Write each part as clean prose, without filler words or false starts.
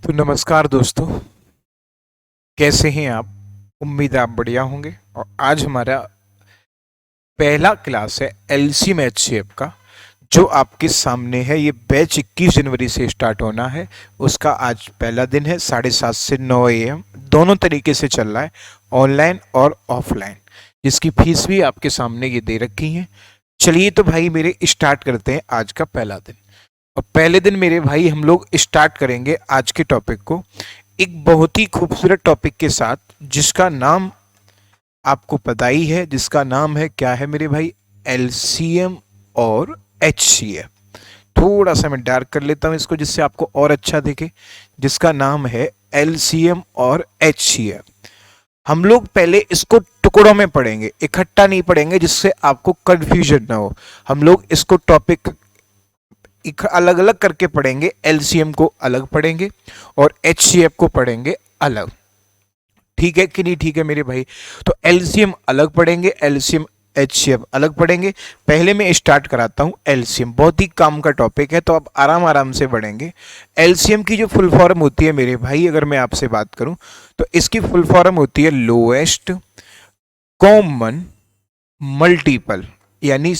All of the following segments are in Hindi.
तो नमस्कार दोस्तों, कैसे हैं आप? उम्मीद है आप बढ़िया होंगे। और आज हमारा पहला क्लास है एलसीएम एचसीएफ का, जो आपके सामने है। ये बैच 21 जनवरी से स्टार्ट होना है। उसका आज पहला दिन है। 7:30 से 9 AM दोनों तरीके से चल रहा है, ऑनलाइन और ऑफलाइन, जिसकी फीस भी आपके सामने ये दे रखी है। चलिए तो भाई मेरे स्टार्ट करते हैं आज का पहला दिन। और पहले दिन मेरे भाई हम लोग स्टार्ट करेंगे आज के टॉपिक को एक बहुत ही खूबसूरत टॉपिक के साथ, जिसका नाम आपको पता ही है। जिसका नाम है क्या है मेरे भाई? एलसीएम और एचसीएफ। थोड़ा सा मैं डार्क कर लेता हूं इसको, जिससे आपको और अच्छा दिखे। जिसका नाम है एलसीएम और एचसीएफ। हम लोग पहले इसको टुकड़ों में पढ़ेंगे, इकट्ठा नहीं पढ़ेंगे, जिससे आपको कंफ्यूजन ना हो। हम लोग इसको टॉपिक अलग अलग करके पढ़ेंगे। एलसीएम को अलग पढ़ेंगे और एचसीएफ को पढ़ेंगे अलग। ठीक है कि नहीं? ठीक है मेरे भाई। तो एलसीएम अलग पढ़ेंगे, एलसीएम एचसीएफ अलग पढ़ेंगे। पहले मैं स्टार्ट कराता हूं एलसीएम। बहुत ही काम का टॉपिक है, तो आप आराम आराम से पढ़ेंगे। एलसीएम की जो फुल फॉर्म होती है मेरे भाई, अगर मैं आपसे बात करूं तो इसकी फुल फॉर्म होती है लोएस्ट कॉमन मल्टीपल, यानी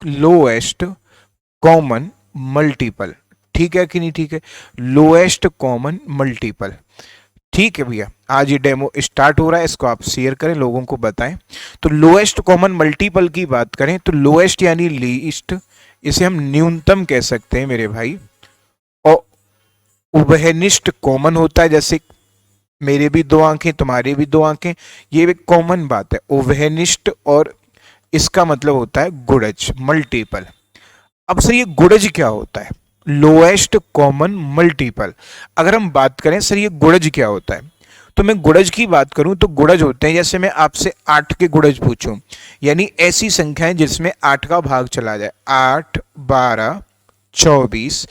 लोएस्ट कॉमन मल्टीपल। ठीक है कि नहीं? ठीक है, लोएस्ट कॉमन मल्टीपल। ठीक है भैया, आज ये डेमो स्टार्ट हो रहा है, इसको आप शेयर करें, लोगों को बताएं। तो लोएस्ट कॉमन मल्टीपल की बात करें तो लोएस्ट यानी लीस्ट, इसे हम न्यूनतम कह सकते हैं मेरे भाई। और उभयनिष्ठ कॉमन होता है, जैसे मेरे भी दो आंखें, तुम्हारे भी दो आंखें, ये एक कॉमन बात है, उभयनिष्ठ। और इसका मतलब होता है गुणज, मल्टीपल। अब सर ये गुणज क्या होता है? Lowest common multiple. अगर हम बात करें सर ये गुणज क्या होता है, तो मैं गुणज की बात करूं तो गुणज होते हैं, जैसे मैं आपसे 8 के गुणज पूछूं, यानी ऐसी संख्याएं जिसमें 8 का भाग चला जाए। 8, 12, 24,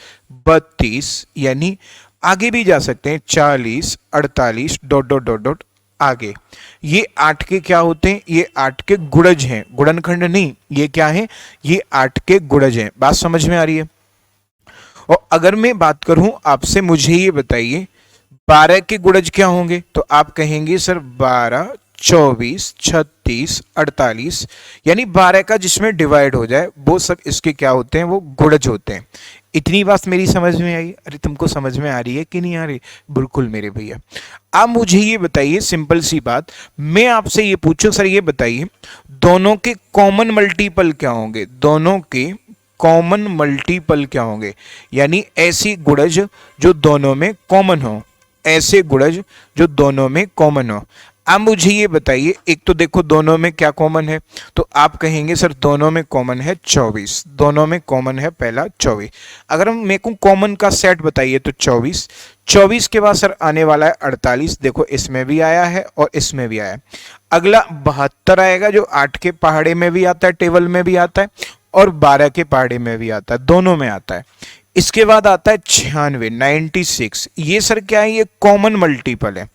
32, यानी आगे भी जा सकते हैं, 40, 48, डॉट डॉट डॉट डॉट आगे। ये 8 के क्या होते हैं? ये 8 के गुणज हैं, गुणनखंड नहीं। ये क्या है? ये 8 के गुणज हैं। बात समझ में आ रही है? और अगर मैं बात करूं आपसे, मुझे ये बताइए 12 के गुणज क्या होंगे? तो आप कहेंगे सर 12, 24, 36, 48, यानी 12 का जिसमें डिवाइड हो जाए वो सब इसके क्या होते हैं? वो गुणज होते हैं। इतनी बात मेरी समझ में आई? अरे तुमको समझ में आ रही है कि नहीं आ रही? बिल्कुल मेरे भैया। आप मुझे ये बताइए, सिंपल सी बात, मैं आपसे ये पूछूं सर ये बताइए दोनों के कॉमन मल्टीपल क्या होंगे? दोनों के कॉमन मल्टीपल क्या होंगे? यानी ऐसी गुणज जो दोनों में कॉमन हो, ऐसे गुणज जो दोनों में कॉमन हो। अब मुझे ये बताइए, एक तो देखो दोनों में क्या कॉमन है, तो आप कहेंगे सर दोनों में कॉमन है 24। दोनों में कॉमन है पहला 24। अगर हम मेरे को कॉमन का सेट बताइए तो 24। 24 के बाद सर आने वाला है 48। देखो इसमें भी आया है और इसमें भी आया है। अगला 72 आएगा, जो 8 के पहाड़े में भी आता है, टेबल में भी आता है, और 12 के पहाड़े में भी आता है, दोनों में आता है। इसके बाद आता है 96, 96। ये सर क्या है? ये कॉमन मल्टीपल है।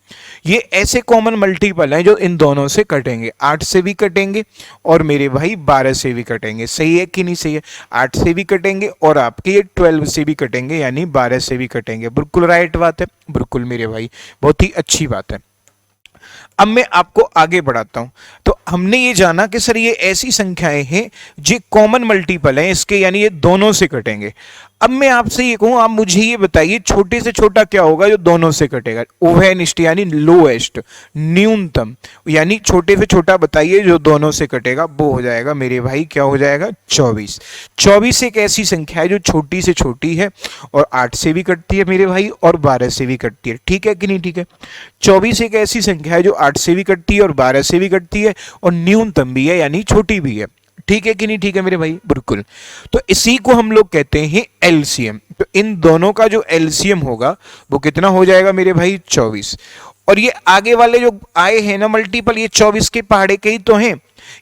ये ऐसे कॉमन मल्टीपल हैं जो इन दोनों से कटेंगे। 8 से भी कटेंगे और मेरे भाई 12 से भी कटेंगे। सही है कि नहीं सही है? 8 से भी कटेंगे और आपके ये 12 से भी कटेंगे, यानी 12 से भी कटेंगे। बिल्कुल राइट बात है, बिल्कुल मेरे भाई, बहुत ही अच्छी बात है। अब मैं आपको आगे बढ़ाता हूं। तो हमने ये जाना कि सर ये ऐसी संख्याएं हैं जो कॉमन मल्टीपल हैं इसके, यानी ये दोनों से कटेंगे। अब मैं आपसे ये कहूं, आप मुझे ये बताइए छोटे से छोटा क्या होगा जो दोनों से कटेगा? उभयनिष्ठ यानी लोएस्ट, न्यूनतम, यानी छोटे से छोटा बताइए जो दोनों से कटेगा, वो हो जाएगा मेरे भाई, क्या हो जाएगा? 24। 24 एक ऐसी संख्या है जो छोटी से छोटी है और 8 से भी कटती है मेरे भाई, और 12 से भी कटती है। ठीक है कि नहीं? ठीक है। 24 एक ऐसी संख्या है जो 8 से भी कटती है और 12 से भी कटती है और न्यूनतम भी है, यानी छोटी भी है। ठीक है कि नहीं? ठीक है मेरे भाई, बिल्कुल। तो इसी को हम लोग कहते हैं एलसीएम। तो इन दोनों का जो एलसीएम होगा वो कितना हो जाएगा मेरे भाई? 24। और ये आगे वाले जो आए हैं ना मल्टीपल, ये 24 के पहाड़े के ही तो हैं,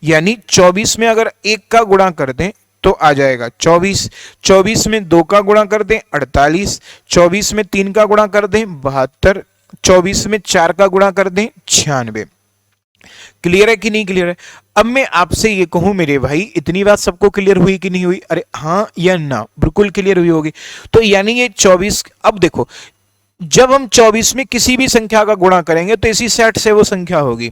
यानी 24 में अगर 1 का गुणा कर दें तो आ जाएगा 24। 24 में 2 का गुणा कर दें 48। 24 में 3 का गुणा कर दें 72। 24 में 4 का गुणा कर दें 96। क्लियर है कि नहीं क्लियर है? अब मैं आपसे ये कहूं मेरे भाई, इतनी बात सबको क्लियर हुई कि नहीं हुई? अरे हाँ या ना? बिल्कुल क्लियर हुई होगी। तो यानी ये 24, अब देखो जब हम 24 में किसी भी संख्या का गुणा करेंगे तो इसी सेट से वो संख्या होगी।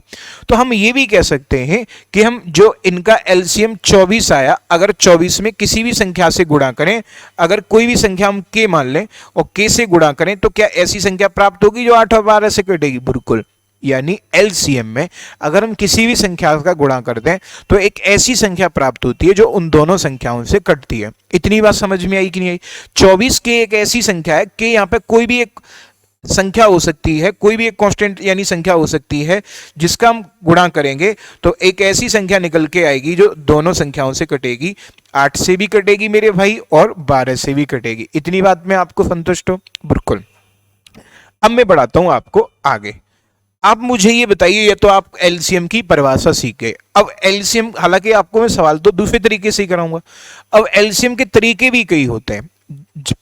तो हम ये भी कह सकते हैं कि हम जो इनका एलसीएम 24 आया, अगर 24 में किसी भी संख्या से गुणा करें, अगर कोई भी संख्या हम के मान लें और के से गुणा करें, तो क्या ऐसी संख्या प्राप्त होगी जो 8 और 12 से कटेगी? बिल्कुल। यानी एलसीएम में अगर हम किसी भी संख्या का गुणा कर दें तो एक ऐसी संख्या प्राप्त होती है जो उन दोनों संख्याओं से कटती है। इतनी बात समझ में आई कि नहीं आई? 24 के एक ऐसी संख्या है कि यहाँ पे कोई भी एक संख्या हो सकती है, कोई भी एक कांस्टेंट यानी संख्या हो सकती है जिसका हम गुणा करेंगे तो एक ऐसी संख्या निकल के आएगी जो दोनों संख्याओं से कटेगी। 8 से भी कटेगी मेरे भाई और 12 से भी कटेगी। इतनी बात में आपको संतुष्ट हो? बिल्कुल। अब मैं बढ़ाता हूं आपको आगे। आप मुझे ये बताइए, ये तो आप एलसीएम की परिभाषा सीख गए। अब एलसीएम, हालांकि आपको मैं सवाल तो दूसरे तरीके से ही कराऊंगा। अब एलसीएम के तरीके भी कई होते हैं।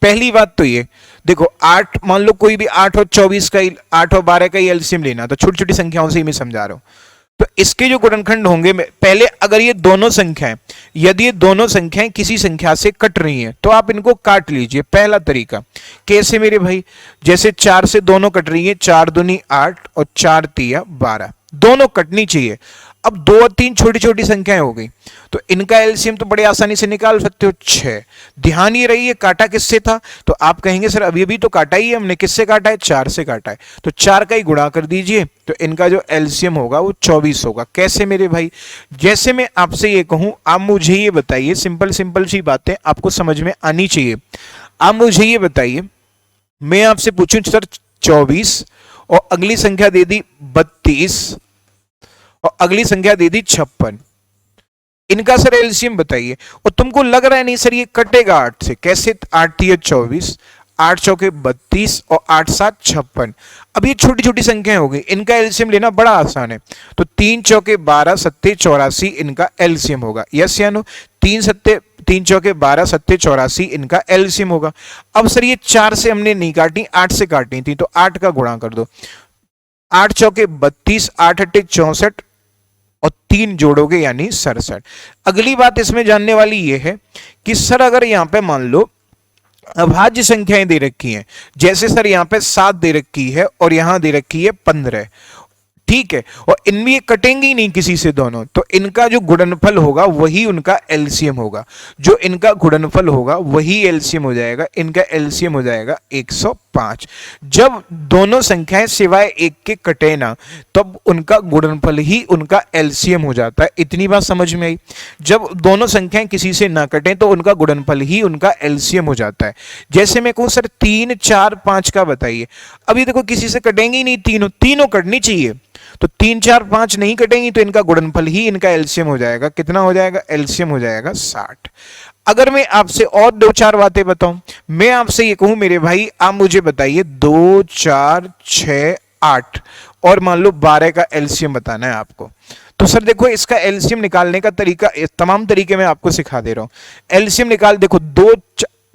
पहली बात तो ये देखो, 8 मान लो कोई भी 8 और 24 का, 8 और 12 का ही एलसीएम लेना, तो छोटी छोटी संख्याओं से ही मैं समझा रहा हूं। तो इसके जो गुणनखंड होंगे, पहले अगर ये दोनों संख्याएं, यदि ये दोनों संख्याएं किसी संख्या से कट रही हैं तो आप इनको काट लीजिए। पहला तरीका कैसे मेरे भाई? जैसे 4 से दोनों कट रही हैं, 4 दूनी 8 और 4 तिया 12, दोनों कटनी चाहिए। अब 2 और 3 छोटी छोटी संख्याएं हो गई, तो इनका एलसीएम तो बड़े आसानी से निकाल सकते हो, 6। ध्यान ये रही है काटा किससे था, तो आप कहेंगे सर अभी अभी तो काटा ही है हमने। किससे काटा है? 4 से काटा है। तो 4 का ही गुणा कर दीजिए, तो इनका जो एलसीएम होगा वो 24 होगा। कैसे मेरे भाई? जैसे मैं आपसे ये कहूं, आप मुझे ये बताइए, सिंपल सिंपल सी बातें आपको समझ में आनी चाहिए। आप मुझे ये बताइए, मैं आपसे पूछूं सर 24 और अगली संख्या दे दी 32 और अगली संख्या दे दी 56, इनका सर एलसीएम बताइए। और तुमको लग रहा है नहीं सर ये कटेगा 8 से। कैसे? 8 तिया 24, 8 चौके 32 और 8 7 56। अब ये छोटी छोटी संख्याएं हो गई, इनका एलसीएम लेना बड़ा आसान है। तो 3 चौके 12 सत्ते 84 इनका एलसीएम होगा। यस या नो? 3 चौके 12 सत्ते 84 इनका एलसीएम होगा। अब सर ये 4 से हमने नहीं काटी, 8 से काटनी थी, तो 8 का गुणा कर दो। 8 चौके 32, 8 अट्ठे 64 और 3 जोड़ोगे यानी 67। अगली बात इसमें जानने वाली यह है कि सर अगर यहां पे मान लो अभाज्य संख्याएं दे रखी हैं, जैसे सर यहां पे 7 दे रखी है और यहां दे रखी है 15, ठीक है, और इनमें ये कटेंगे ही नहीं किसी से दोनों, तो इनका जो गुणनफल होगा वही उनका एलसीएम होगा। जो इनका गुणनफल होगा वही एलसीएम हो जाएगा। इनका एलसीएम हो जाएगा 105। जब दोनों संख्याएं सिवाय एक के कटे ना, तब उनका गुणनफल ही उनका एलसीएम हो जाता है। इतनी बात समझ में आई? जब दोनों संख्याएं किसी से ना कटें तो उनका गुणनफल ही उनका एलसीएम हो जाता है। जैसे मैं कहूं सर 3 4 5 का बताइए, अभी देखो किसी से कटेंगे ही नहीं, तीनों कटनी चाहिए, तो 3 4 5 नहीं कटेंगी, तो इनका गुणनफल ही इनका एलसीएम हो जाएगा। कितना हो जाएगा? एलसीएम हो जाएगा 60। अगर मैं आपसे और 2 4 बातें बताऊं, मैं आपसे ये कहूं मेरे भाई आप मुझे बताइए 2 4 6 8 और मान लो 12 का एलसीएम बताना है आपको, तो सर देखो इसका एलसीएम निकालने का तरीका, तमाम तरीके मैं आपको सिखा दे रहा हूं। एलसीएम निकाल, देखो 2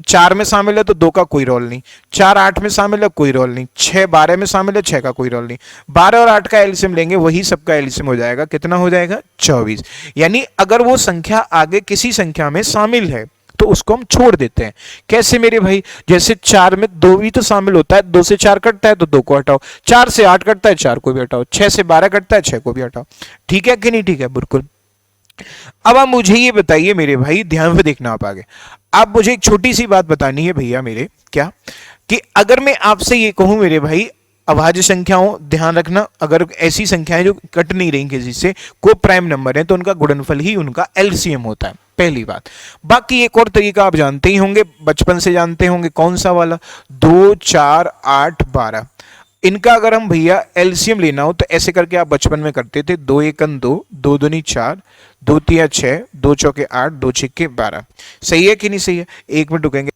4 में शामिल है तो 2 का कोई रोल नहीं, 4 8 में शामिल है कोई रोल नहीं, 6 12 में शामिल है 6 का कोई रोल नहीं, 12 और 8 का एलसीएम लेंगे वही सबका एलसीएम हो जाएगा। कितना हो जाएगा? 24। यानी अगर वो संख्या आगे किसी संख्या में शामिल है तो उसको हम छोड़ देते हैं। कैसे मेरे भाई? जैसे 4 में 2 भी तो शामिल होता है, 2 से 4 कटता है तो 2 को हटाओ, 4 से 8 कटता है 4 को भी हटाओ, 6 से 12 कटता है 6 को भी हटाओ। ठीक है कि नहीं? ठीक है, बिल्कुल। अब आप मुझे ये बताइए मेरे भाई, ध्यान से देखना आप आगे। आप मुझे एक छोटी सी बात बतानी है भैया मेरे, क्या कि अगर मैं आपसे ये कहूं मेरे भाई अभाज्य संख्याओं, ध्यान रखना, अगर ऐसी संख्याएं जो कट नहीं रही किसी से, को प्राइम नंबर है, तो उनका गुणनफल ही उनका एलसीएम होता है। पहली बात। बाकी एक और तरीका आप जानते ही होंगे, बचपन से जानते होंगे, कौन सा वाला? 2 4 8 12। इनका अगर हम भैया एलसीएम लेना हो तो ऐसे करके आप बचपन में करते थे, 2 एकन 2, 2 दूनी 4, 2 तिया 6, 2 चौके 8, 2 छिक्के 12। सही है कि नहीं सही है? 1 मिनट रुकेंगे।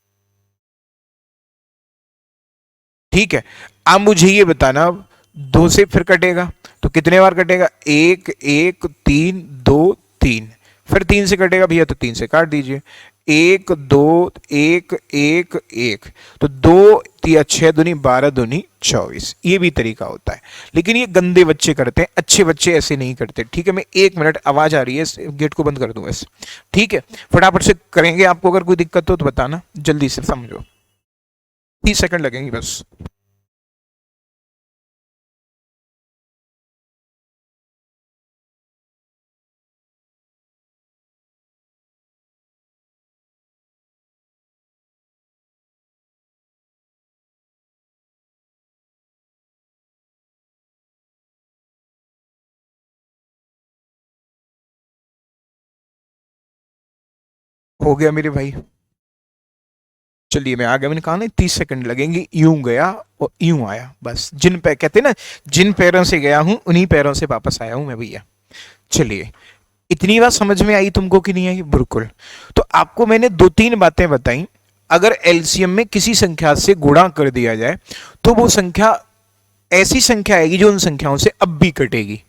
ठीक है, आप मुझे ये बताना, 2 से फिर कटेगा तो कितने बार कटेगा? 1 1 3 2 3। फिर 3 से कटेगा भैया तो 3 से काट दीजिए। 1 2 1 1 1, तो 2 तिया 6 दूनी 12 दूनी 24। ये भी तरीका होता है, लेकिन ये गंदे बच्चे करते हैं, अच्छे बच्चे ऐसे नहीं करते। ठीक है, मैं 1 मिनट, आवाज आ रही है, गेट को बंद कर दूं ऐसे। ठीक है, फटाफट से करेंगे। आपको अगर कोई दिक्कत हो तो बताना, जल्दी से समझो, 30 सेकंड लगेंगे बस। हो गया मेरे भाई। चलिए मैं आ गया, मैंने कहा ना 30 सेकंड लगेंगे, यूं गया और यूं आया, बस जिन पे कहते ना, जिन पैरों से गया हूं उन्हीं पैरों से वापस आया हूं मैं भैया। चलिए, इतनी बात समझ में आई तुमको कि नहीं आई? बिल्कुल। तो आपको मैंने दो तीन बातें बताई। अगर एलसीएम में किसी संख्या से गुणा कर दिया जाए तो वो संख्या ऐसी संख्या आएगी जो उन संख्याओं से अब भी कटेगी।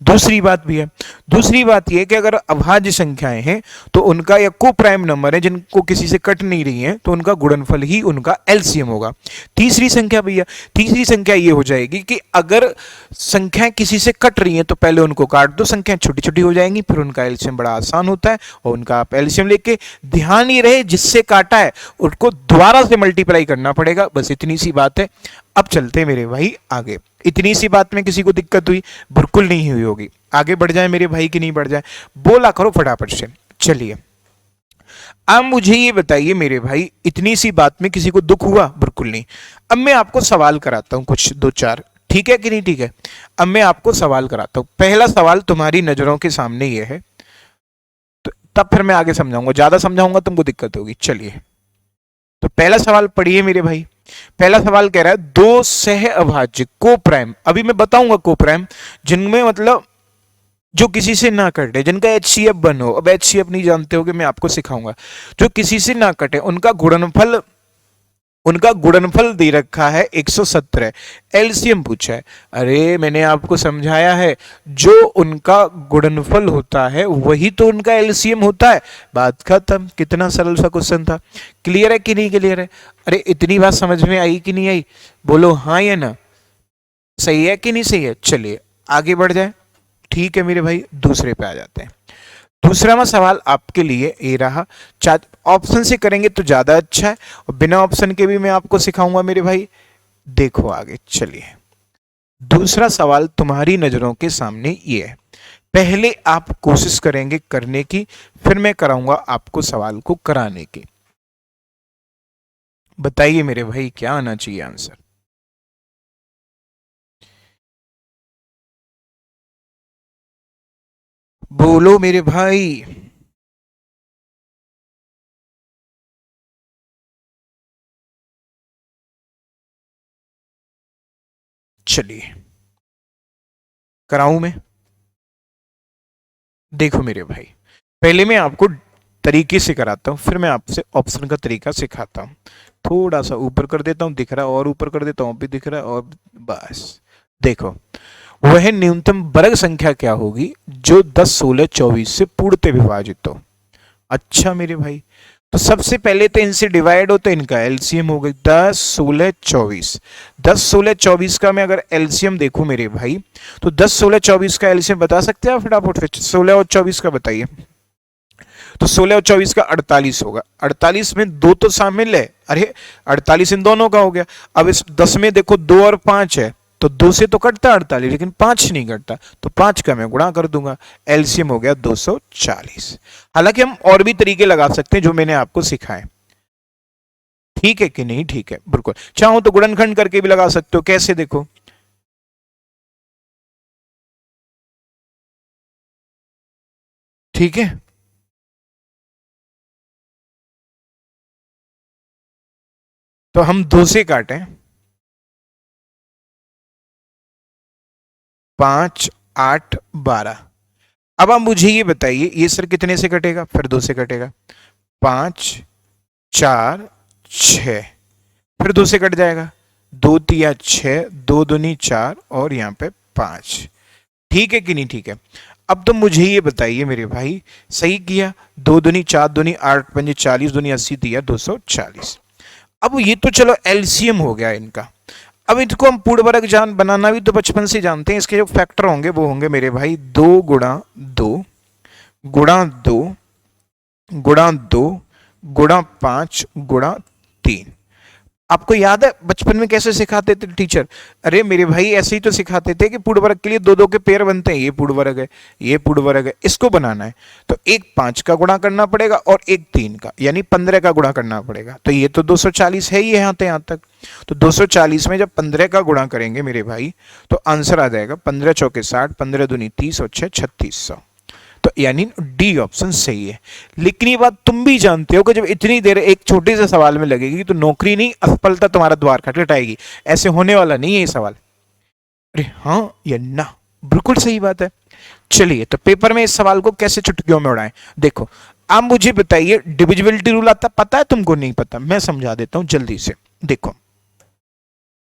दूसरी बात भी है, दूसरी बात यह कि अगर अभाज्य संख्याएं हैं तो उनका या को प्राइम नंबर है जिनको किसी से कट नहीं रही है तो उनका गुणनफल ही उनका एलसीएम होगा। तीसरी संख्या भैया, तीसरी संख्या ये हो जाएगी कि अगर संख्याएं किसी से कट रही हैं तो पहले उनको काट दो, संख्याएं छोटी छोटी हो जाएंगी, फिर उनका एलसीएम बड़ा आसान होता है और उनका आप एलसीएम लेके, ध्यान ये रहे जिससे काटा है उसको दोबारा से मल्टीप्लाई करना पड़ेगा, बस इतनी सी बात है। अब चलते हैं मेरे भाई आगे। इतनी सी बात में किसी को दिक्कत हुई? बिल्कुल नहीं हुई होगी। आगे बढ़ जाए मेरे भाई कि नहीं बढ़ जाए? बोला करो फटाफट से। चलिए, अब मुझे ये बताइए मेरे भाई, इतनी सी बात में किसी को दुख हुआ? बिल्कुल नहीं। अब मैं आपको सवाल कराता हूं कुछ दो चार, ठीक है कि नहीं? ठीक है। अब मैं आपको सवाल कराता हूं। पहला सवाल तुम्हारी नजरों के सामने ये है, तो तब फिर मैं आगे समझाऊंगा, ज्यादा समझाऊंगा तुमको दिक्कत होगी। चलिए, तो पहला सवाल पढ़िए मेरे भाई। पहला सवाल कह रहा है दो सह अभाज्य को प्राइम, अभी मैं बताऊंगा को प्राइम, जिनमें मतलब जो किसी से ना कटे, जिनका एचसीएफ बन हो। अब एचसीएफ नहीं जानते हो कि मैं आपको सिखाऊंगा। जो किसी से ना कटे उनका गुणनफल, उनका गुणनफल दे रखा है 117, एलसीएम पूछा है। अरे मैंने आपको समझाया है, जो उनका गुणनफल होता है वही तो उनका एलसीएम होता है, बात खत्म। कितना सरल सा क्वेश्चन था। क्लियर है कि नहीं क्लियर है? अरे इतनी बात समझ में आई कि नहीं आई? बोलो हाँ या ना, सही है कि नहीं सही है? चलिए आगे बढ़ जाए। ठीक है मेरे भाई, दूसरे पे आ जाते हैं। दूसरा सवाल आपके लिए ये रहा, ऑप्शन से करेंगे तो ज्यादा अच्छा है और बिना ऑप्शन के भी मैं आपको सिखाऊंगा मेरे भाई। देखो आगे चलिए, दूसरा सवाल तुम्हारी नजरों के सामने ये है। पहले आप कोशिश करेंगे करने की, फिर मैं कराऊंगा आपको सवाल को कराने की। बताइए मेरे भाई क्या आना चाहिए आंसर? बोलो मेरे भाई। चलिए कराऊं मैं? देखो मेरे भाई, पहले मैं आपको तरीके से कराता हूं, फिर मैं आपसे ऑप्शन का तरीका सिखाता हूं। थोड़ा सा ऊपर कर देता हूं, दिख रहा है, और ऊपर कर देता हूं भी दिख रहा है, और बस देखो, वह न्यूनतम वर्ग संख्या क्या होगी जो 10, 16, 24 से पूर्णतः विभाजित हो। अच्छा मेरे भाई, तो सबसे पहले तो इनसे डिवाइड हो तो इनका एलसीएम हो गई 10, 16, 24। 10, 16, 24 का मैं अगर एलसीएम देखूं मेरे भाई, तो 10, 16, 24 का एलसीएम बता सकते हैं आप फटाफट? फिर 16 और 24 का बताइए। तो 16 और 24 का 48 होगा। 48 में दो तो शामिल है, अरे 48 इन दोनों का हो गया। अब इस 10 में देखो 2 और 5 है, तो 2 से तो कटता 48, लेकिन 5 नहीं कटता, तो 5 का मैं गुणा कर दूंगा, एलसीएम हो गया 240। हालांकि हम और भी तरीके लगा सकते हैं जो मैंने आपको सिखाए। ठीक है कि नहीं? ठीक है बिल्कुल। चाहो तो गुणनखंड करके भी लगा सकते हो। कैसे? देखो, ठीक है, तो हम 2 से काटें, 5, 8, 12। अब आप मुझे ये बताइए, ये सर कितने से कटेगा? फिर 2 से कटेगा, 5, 4, 6, फिर 2 से कट जाएगा, 2 तिया 6, 2 दूनी 4 और यहाँ पे 5। ठीक है कि नहीं? ठीक है। अब तो मुझे ये बताइए मेरे भाई, सही किया, 2 दूनी 4 दूनी 8 पंजे 40, दूनी 80 दिया 240। अब ये तो चलो एलसीएम हो गया इनका। अब इनको हम पूर्ण वर्ग जान बनाना भी तो बचपन से जानते हैं। इसके जो फैक्टर होंगे वो होंगे मेरे भाई 2 गुणा 2 गुणा 2 गुणा 2 गुणा 5 गुणा 3। आपको याद है बचपन में कैसे सिखाते थे टीचर? अरे मेरे भाई ऐसे ही तो सिखाते थे कि पूर्ण वर्ग के लिए दो दो के पेयर बनते हैं, ये पूर्ण वर्ग है, ये पूर्ण वर्ग है, इसको बनाना है तो एक 5 का गुणा करना पड़ेगा और एक 3 का, यानी 15 का गुणा करना पड़ेगा। तो ये तो 240 है ही यहाँ तक। तो 240 में जब 15 का गुणा करेंगे मेरे भाई तो आंसर आ जाएगा 15 चौके 60, 15 दूनी 30 और 6 3600। तो यानी डी ऑप्शन सही है। लेकिन ये बात तुम भी जानते हो कि जब इतनी देर एक छोटे से सवाल में लगेगी तो नौकरी नहीं असफलता तुम्हारा द्वार खटखटाएगी। ऐसे होने वाला नहीं है ये सवाल। अरे हाँ या ना, बिल्कुल सही बात है। चलिए तो पेपर में इस सवाल को कैसे चुटकियों में उड़ाएं। देखो आप मुझे बताइए, डिविजिबिलिटी रूल आता पता है तुमको? नहीं पता, मैं समझा देता हूं जल्दी से। देखो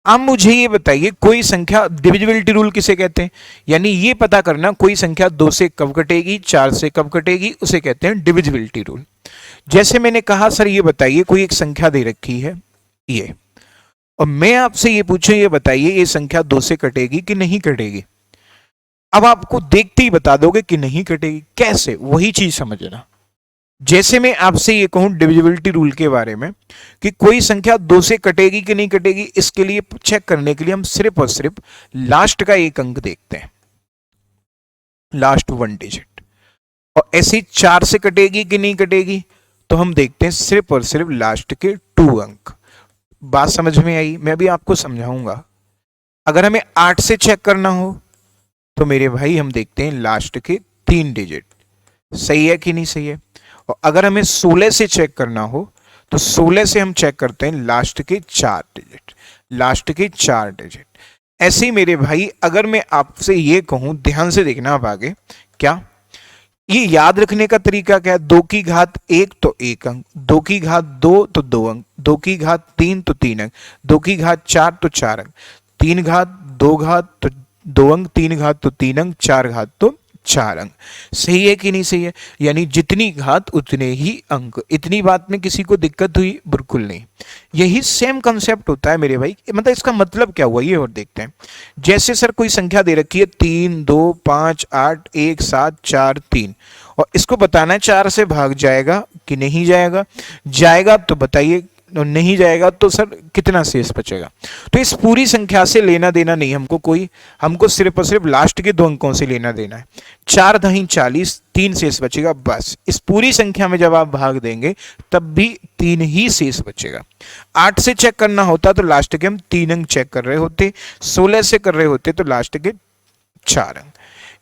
आप मुझे ये बताइए, कोई संख्या, डिविजिबिलिटी रूल किसे कहते हैं? यानी ये पता करना कोई संख्या 2 से कब कटेगी, 4 से कब कटेगी, उसे कहते हैं डिविजिबिलिटी रूल। जैसे मैंने कहा सर ये बताइए कोई एक संख्या दे रखी है ये, और मैं आपसे ये पूछूं ये बताइए ये संख्या 2 से कटेगी कि नहीं कटेगी। अब आपको देखते ही बता दोगे कि नहीं कटेगी। कैसे? वही चीज समझना। जैसे मैं आपसे ये कहूं डिविजिबिलिटी रूल के बारे में कि कोई संख्या 2 से कटेगी कि नहीं कटेगी, इसके लिए चेक करने के लिए हम सिर्फ और सिर्फ लास्ट का एक अंक देखते हैं, लास्ट 1 डिजिट। और ऐसे ही 4 से कटेगी कि नहीं कटेगी तो हम देखते हैं सिर्फ और सिर्फ लास्ट के 2 अंक। बात समझ में आई? मैं भी आपको समझाऊंगा। अगर हमें 8 से चेक करना हो तो मेरे भाई हम देखते हैं लास्ट के 3 डिजिट। सही है कि नहीं सही है? और अगर हमें 16 से चेक करना हो तो 16 से हम चेक करते हैं लास्ट के 4 डिजिट, लास्ट के 4 डिजिट। ऐसे ही मेरे भाई अगर मैं आपसे ये कहूं, ध्यान से देखना आप आगे, क्या ये याद रखने का तरीका क्या है? 2 की घात 1 तो 1 अंक, 2 की घात 2 तो 2 अंक, 2 की घात 3 तो 3 अंक, 2 की घात 4 तो 4 अंक, 3 घात 2 घात तो 2 अंक, 3 घात तो 3 अंक, 4 घात तो 4 अंक। सही है कि नहीं सही है? यानी जितनी घात उतने ही अंक। इतनी बात में किसी को दिक्कत हुई? बिल्कुल नहीं। यही सेम कंसेप्ट होता है मेरे भाई। मतलब इसका मतलब क्या हुआ ये और देखते हैं। जैसे सर कोई संख्या दे रखी है 3 2 5 8 1 7 4 3, और इसको बताना है 4 से भाग जाएगा कि नहीं जाएगा। जाएगा तो बताइए, नहीं जाएगा तो सर कितना शेष बचेगा। तो इस पूरी संख्या से लेना देना नहीं हमको कोई, हमको सिर्फ और सिर्फ लास्ट के 2 अंकों से लेना देना है। 4 दही 40, 3 शेष बचेगा बस। इस पूरी संख्या में जब आप भाग देंगे तब भी 3 ही शेष बचेगा। 8 से चेक करना होता तो लास्ट के हम 3 अंक चेक कर रहे होते, 16 से कर रहे होते तो लास्ट के 4 अंक।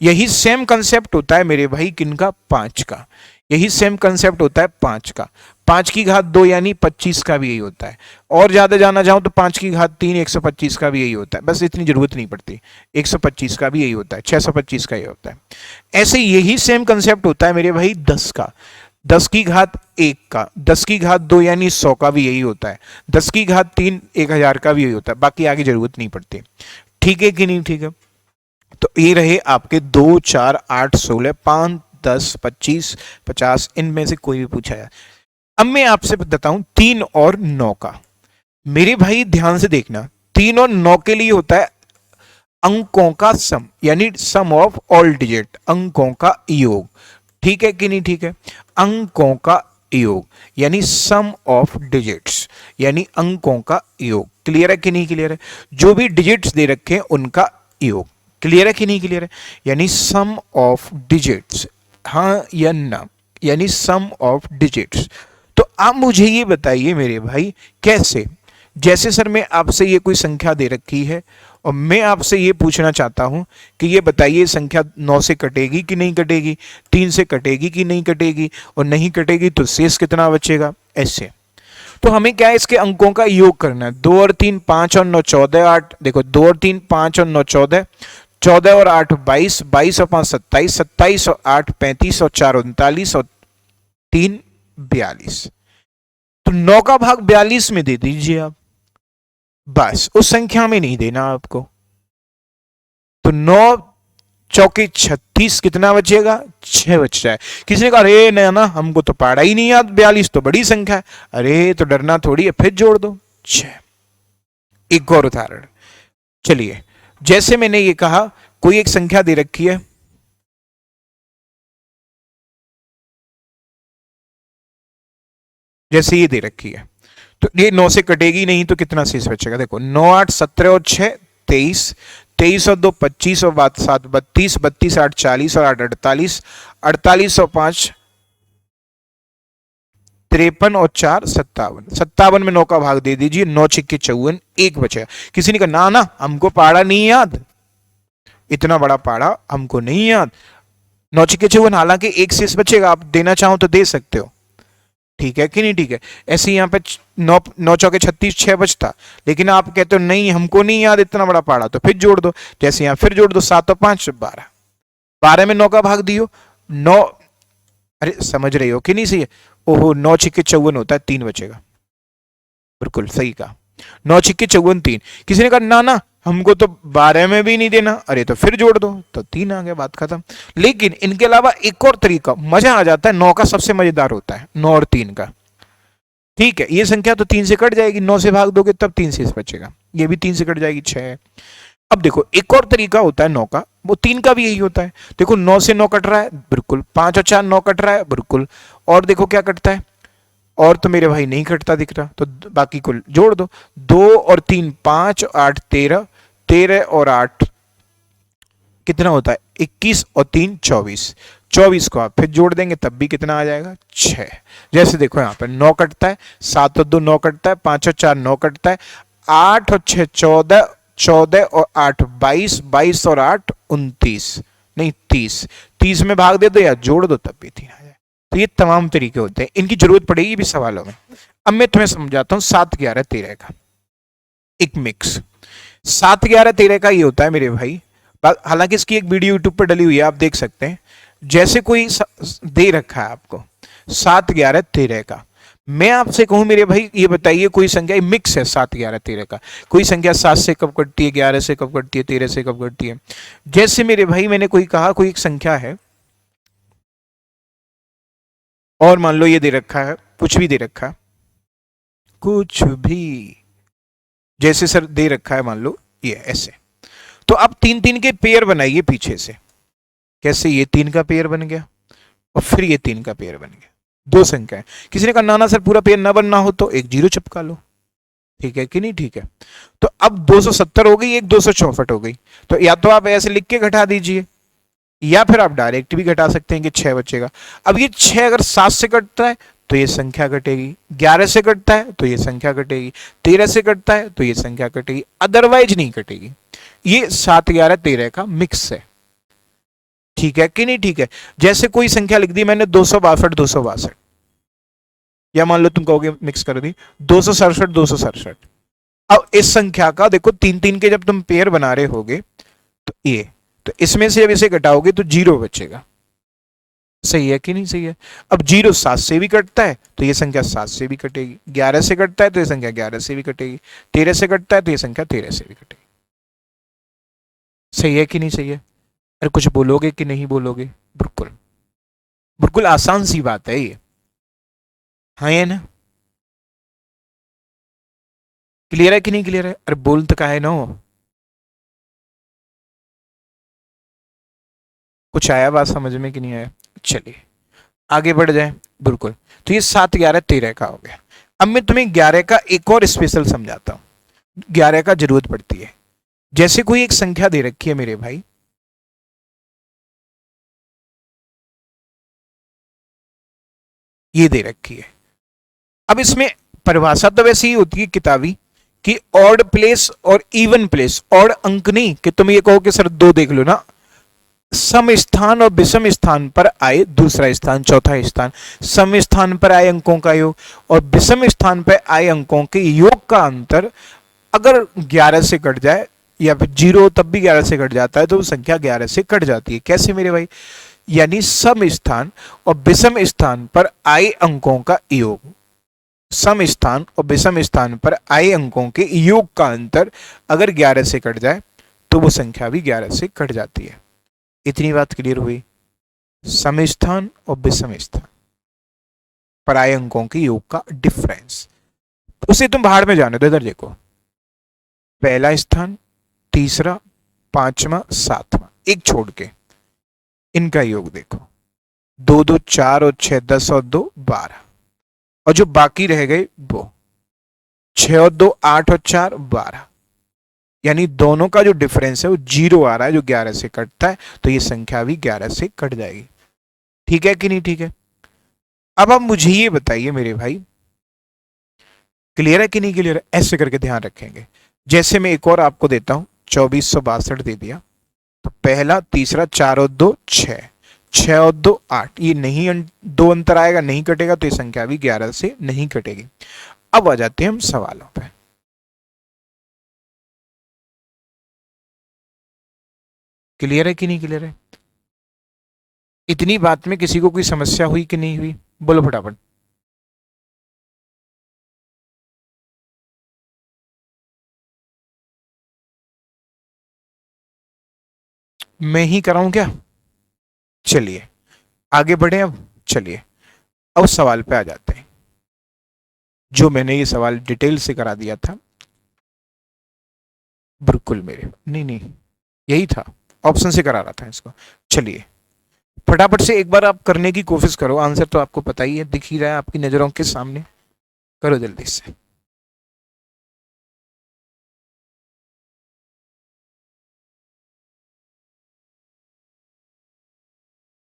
यही सेम कंसेप्ट होता है मेरे भाई किनका? 5 का। यही सेम कंसेप्ट होता है 5 का। 5 की घात 2 यानी 25 का भी यही होता है। और ज्यादा जाना चाहूं तो 5 की घात 3 125 का भी यही होता है। बस इतनी जरूरत नहीं पड़ती, 125 का भी यही होता है, 625 का यही होता है। ऐसे यही सेम कंसेप्ट होता है मेरे भाई 10 का। 10 की घात 1 का, 10 की घात 2 यानी 100 का भी यही होता है, 10 की घात 3 1000 का भी यही होता है। बाकी आगे जरूरत नहीं पड़ती। ठीक है कि नहीं ठीक है? तो ये रहे आपके 2 4 8 16 5 10 25 50, इनमें से कोई भी पूछा जाए। अब मैं आपसे बताता हूं 3 और 9 का। मेरे भाई ध्यान से देखना, 3 और 9 के लिए होता है अंकों का सम, यानी सम ऑफ ऑल डिजिट, अंकों का योग। ठीक है कि नहीं ठीक है? अंकों का योग यानी सम ऑफ डिजिट्स, यानी अंकों का योग। क्लियर है कि नहीं क्लियर है? जो भी डिजिट्स दे रखे हैं उनका योग। क्लियर है कि नहीं क्लियर है? यानी सम ऑफ डिजिट्स, हाँ या ना, यानी सम ऑफ डिजिट्स। तो आप मुझे ये बताइए मेरे भाई कैसे? जैसे सर मैं आपसे ये कोई संख्या दे रखी है और मैं आपसे ये पूछना चाहता हूं कि ये बताइए संख्या 9 से कटेगी कि नहीं कटेगी, 3 से कटेगी कि नहीं कटेगी, और नहीं कटेगी तो शेष कितना बचेगा। ऐसे तो हमें क्या है, इसके अंकों का योग करना है। 2 और 3 5 और 9 14 8। देखो 2 और 3 5 और 9 14, 14 और 8 22, 22 और 5 27, 27 और 8 35 और 4 39 और 3 42। तो 9 का भाग 42 में दे दीजिए आप, बस उस संख्या में नहीं देना आपको। तो 9 चौके 36, कितना बचेगा? 6 बच जाए। किसी ने कहा अरे ना हमको तो पढ़ा ही नहीं याद, 42 तो बड़ी संख्या है। अरे तो डरना थोड़ी है, फिर जोड़ दो 6। एक और उदाहरण, चलिए जैसे मैंने ये कहा कोई एक संख्या दे रखी है, जैसे ये दे रखी है, तो ये 9 से कटेगी नहीं तो कितना शेष बचेगा? देखो 9 8 17 और 6 23, 23 और 2 25 और 7 32, 32 8 40 और 8 48, 48 और 5 53 और 4 57। 57 में 9 का भाग दे दीजिए, 9 छिक्के 54, 1 बचेगा। किसी ने कहा ना हमको पहाड़ा नहीं याद, इतना बड़ा पहाड़ा हमको नहीं याद, 9 छक्के 54, हालांकि एक शेष बचेगा, आप देना चाहो तो दे सकते हो, ठीक है कि नहीं, ठीक है। ऐसे यहाँ पे 9 चौके 36, 6 बचता, लेकिन आप कहते हो नहीं हमको नहीं याद इतना बड़ा पहाड़ा, तो फिर जोड़ दो, जैसे यहाँ फिर जोड़ दो, 7 और 5 12, 12 में 9 का भाग दियो, 9, अरे समझ रहे हो कि नहीं सही है, ओहो 9 छक्के 54 होता है, 3 बचेगा, बिल्कुल सही कहा, 9 छक्के 54 3। किसी ने कहा ना ना हमको तो 12 में भी नहीं देना, अरे तो फिर जोड़ दो, तो 3 आ गया, बात खत्म। लेकिन इनके अलावा एक और तरीका मजा आ जाता है, 9 का सबसे मजेदार होता है, 9 और 3 का, ठीक है। ये संख्या तो 3 से कट जाएगी, 9 से भाग दोगे तब 3 शेष बचेगा, ये भी 3 से कट जाएगी, 6। अब देखो एक और तरीका होता है 9 का, वो 3 का भी यही होता है। देखो 9 से 9 कट रहा है, बिल्कुल, 5 और 4 9 कट रहा है, बिल्कुल, और देखो क्या कटता है, और तो मेरे भाई नहीं कटता दिख रहा, तो बाकी को जोड़ दो, 2 और 3 5, 8 13, 13 और 8 कितना होता है, 21 और 3 24, 24 को आप फिर जोड़ देंगे तब भी कितना आ जाएगा, 6। जैसे देखो यहाँ पर 9 कटता है, 7 और 2 9 कटता है, 5 और 4 9 कटता है, 8 और 6 14, 14 और 8 22, 22 और 8 29, नहीं 30, 30 में भाग दे दो या जोड़ दो तब भी 3 आ जाए। तो ये तमाम तरीके होते हैं, इनकी जरूरत पड़ेगी भी सवालों में। अब मैं तुम्हें समझाता हूँ 7 11 13 का एक मिक्स। 7 11 13 का ये होता है मेरे भाई, हालांकि इसकी एक वीडियो यूट्यूब पर डली हुई है, आप देख सकते हैं। जैसे कोई दे रखा है आपको 7 11 13 का, मैं आपसे कहूं मेरे भाई ये बताइए कोई संख्या मिक्स है 7 11 13 का, कोई संख्या 7 से कब कटती है, 11 से कब कटती है, 13 से कब कटती है। जैसे मेरे भाई मैंने कोई कहा कोई एक संख्या है, और मान लो ये दे रखा है, कुछ भी दे रखा है, कुछ भी, जैसे सर दे रखा है मान लो ये ऐसे, तो आप 3 3 के पेयर बनाइए पीछे से, कैसे, ये 3 का पेयर बन गया और फिर ये 3 का पेयर बन गया, 2 संख्या है। किसी ने कहा ना ना सर पूरा पेयर ना बनना हो तो एक 0 चिपका लो, ठीक है कि नहीं, ठीक है। तो अब 270 हो गई, एक 264 हो गई, तो या तो आप ऐसे लिख के घटा दीजिए, या फिर आप डायरेक्ट भी घटा सकते हैं कि 6 बचेगा। अब ये 6 अगर 7 से कटता है तो ये संख्या कटेगी, 11 से कटता है तो ये संख्या कटेगी, 13 से कटता है तो ये संख्या कटेगी, अदरवाइज नहीं कटेगी। ये 7 11 13 का मिक्स है, ठीक है कि नहीं, ठीक है। जैसे कोई संख्या लिख दी मैंने 262 262, या मान लो तुम कहोगे मिक्स कर दी 267 267। अब इस संख्या का देखो 3 3 के जब तुम पेयर बना रहे होगे तो ये, तो इसमें से जब इसे घटाओगे तो 0 बचेगा, सही है कि नहीं, सही है। अब 0 7 से भी कटता है तो ये संख्या 7 से भी कटेगी, 11 से कटता है तो ये संख्या 11 से भी कटेगी, 13 से कटता है तो ये संख्या 13 से भी कटेगी, सही है कि नहीं, सही है। अरे कुछ बोलोगे कि नहीं बोलोगे, बिल्कुल बिल्कुल आसान सी बात है ये, हाँ ये ना, क्लियर है कि नहीं क्लियर है, अरे बोल तो का है ना, कुछ आया बात समझ में कि नहीं आया, चलिए आगे बढ़ जाए, बिल्कुल। तो ये 7 11 13 का हो गया। अब मैं तुम्हें 11 का एक और स्पेशल समझाता हूं, 11 का जरूरत पड़ती है। जैसे कोई एक संख्या दे रखी है मेरे भाई, ये दे रखी है, अब इसमें परिभाषा तो वैसे ही होती है किताबी कि ऑड प्लेस और इवन प्लेस, ऑड अंक नहीं कि तुम ये कहो कि सर 2 देख लो ना, सम स्थान और विषम स्थान पर आए दूसरा स्थान चौथा स्थान, सम स्थान पर आए अंकों का योग और विषम स्थान पर आए अंकों के योग का अंतर अगर 11 से कट जाए या फिर 0 तब भी 11 से कट जाता है तो संख्या 11 से कट जाती है। कैसे मेरे भाई, यानी सम स्थान और विषम स्थान पर आए अंकों का योग, सम स्थान और विषम स्थान पर आए अंकों के योग का अंतर अगर 11 से कट जाए तो वो संख्या भी 11 से कट जाती है। इतनी बात क्लियर हुई, सम स्थान और विषम स्थान पर आए अंकों के योग का डिफरेंस, उसे तुम बाहर में जाने दो, इधर देखो, पहला स्थान, तीसरा, पांचवा, सातवां, एक छोड़ के इनका योग देखो, 2 2 4 और 6 10 और 2 12, और जो बाकी रह गए वो 6 और 2 8 और 4 12, यानी दोनों का जो डिफरेंस है वो 0 आ रहा है जो 11 से कटता है, तो ये संख्या भी 11 से कट जाएगी, ठीक है कि नहीं, ठीक है। अब आप मुझे ये बताइए मेरे भाई, क्लियर है कि नहीं क्लियर है, ऐसे करके ध्यान रखेंगे। जैसे मैं एक और आपको देता हूं, 2462 दे दिया, तो पहला, तीसरा, 4 और 2 6, 6 और 2 8, ये नहीं दो अंतर आएगा, नहीं कटेगा, तो ये संख्या भी 11 से नहीं कटेगी। अब आ जाते हैं हम सवालों पे। क्लियर है कि नहीं क्लियर है? इतनी बात में किसी को कोई समस्या हुई कि नहीं हुई? बोलो फटाफट। मैं ही कराऊं क्या? चलिए आगे बढ़े अब। चलिए अब सवाल पे आ जाते हैं। जो मैंने ये सवाल डिटेल से करा दिया था, बिल्कुल मेरे नहीं नहीं यही था, ऑप्शन से करा रहा था इसको। चलिए फटाफट से एक बार आप करने की कोशिश करो, आंसर तो आपको पता ही है, दिख ही रहा है आपकी नजरों के सामने। करो जल्दी से।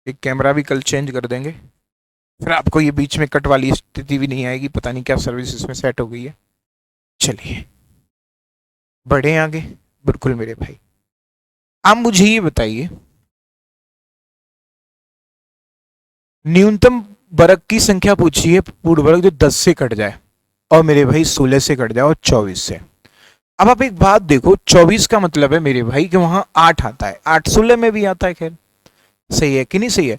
एक कैमरा भी कल चेंज कर देंगे, फिर आपको ये बीच में कट वाली स्थिति भी नहीं आएगी, पता नहीं क्या सर्विस इसमें सेट हो गई है। चलिए बढ़े आगे। बिल्कुल मेरे भाई, आप मुझे ये बताइए, न्यूनतम वर्ग की संख्या पूछी है पूर्ण वर्ग जो 10 से कट जाए, और मेरे भाई 16 से कट जाए और 24 से। अब आप एक बात देखो, 24 का मतलब है मेरे भाई कि वहां 8 आता है, 8 16 में भी आता है, खैर सही है कि नहीं सही है?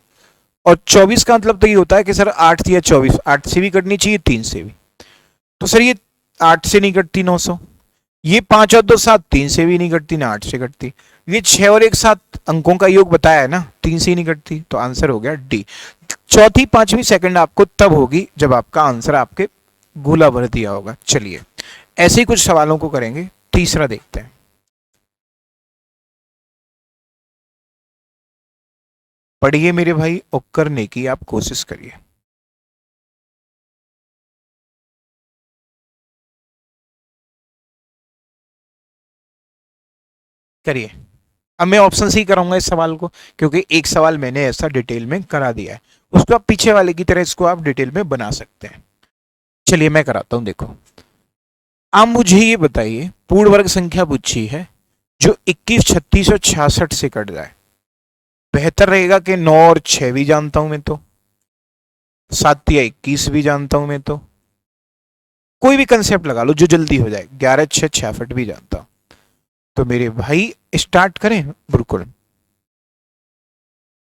और 24 का मतलब तो ये होता है कि सर 8 या 24, 8 से भी कटनी चाहिए, 3 से भी। तो सर ये 8 से नहीं कटती 900, ये 5 और 2 7, 3 से भी नहीं कटती ना 8 से कटती, ये 6 और 1 7 अंकों का योग बताया है ना, 3 से ही नहीं कटती, तो आंसर हो गया डी। चौथी पांचवी सेकंड आपको तब होगी जब आपका आंसर आपके गोला भर दिया होगा। चलिए ऐसे ही कुछ सवालों को करेंगे। तीसरा देखते हैं। पढ़िए मेरे भाई और करने की आप कोशिश करिए। करिए। अब मैं ऑप्शन से ही कराऊंगा इस सवाल को, क्योंकि एक सवाल मैंने ऐसा डिटेल में करा दिया है, उसको आप पीछे वाले की तरह इसको आप डिटेल में बना सकते हैं। चलिए मैं कराता हूं, देखो। आप मुझे ये बताइए, पूर्ण वर्ग संख्या पूछी है जो 21 36 और 66 से कट जाए। बेहतर रहेगा कि 9 और 6 भी जानता हूं मैं तो, 7 या 21 भी जानता हूं मैं तो, कोई भी कंसेप्ट लगा लो जो जल्दी हो जाए, 11 6 66 भी जानता हूं। तो मेरे भाई स्टार्ट करें। बिल्कुल।